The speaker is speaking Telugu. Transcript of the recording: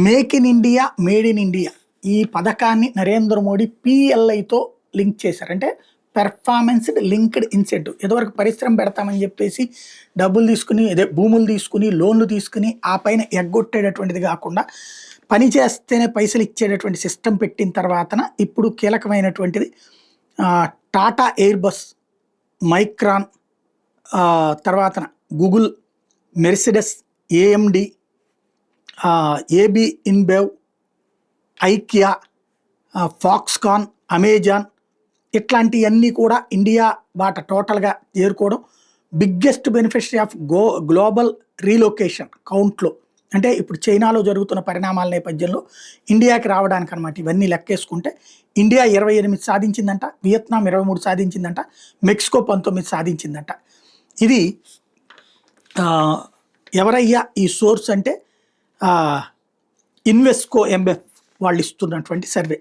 Make in India, made in India ఈ పథకాన్ని నరేంద్ర మోడీ పిఎల్ఐతో లింక్ చేశారు. అంటే పెర్ఫార్మెన్స్డ్ లింక్డ్ ఇన్సెంటివ్. ఇదివరకు పరిశ్రమ పెడతామని చెప్పేసి డబ్బులు తీసుకుని, అదే భూములు తీసుకుని, లోన్లు తీసుకుని ఆ పైన ఎగ్గొట్టేటటువంటిది కాకుండా పని చేస్తేనే పైసలు ఇచ్చేటటువంటి సిస్టమ్ పెట్టిన తర్వాతన ఇప్పుడు కీలకమైనటువంటిది టాటా ఎయిర్ బస్, మైక్రాన్, తర్వాతన Google, Mercedes, AMD, AB InBev, IKEA, Foxconn, Amazon ఇట్లాంటివన్నీ కూడా ఇండియా బాట టోటల్గా చేరుకోవడం. Biggest beneficiary of global relocation కౌంట్లో, అంటే ఇప్పుడు చైనాలో జరుగుతున్న పరిణామాల నేపథ్యంలో ఇండియాకి రావడానికి అనమాట. ఇవన్నీ లెక్కేసుకుంటే ఇండియా 28 సాధించిందంట, వియత్నాం 23 సాధించిందంట, మెక్సికో 19 సాధించిందంట. ఇది ఎవరయ్యా ఈ సోర్స్ అంటే ఇన్వెస్కో ఎంఎఫ్ వాళ్ళు ఇస్తున్నటువంటి సర్వే.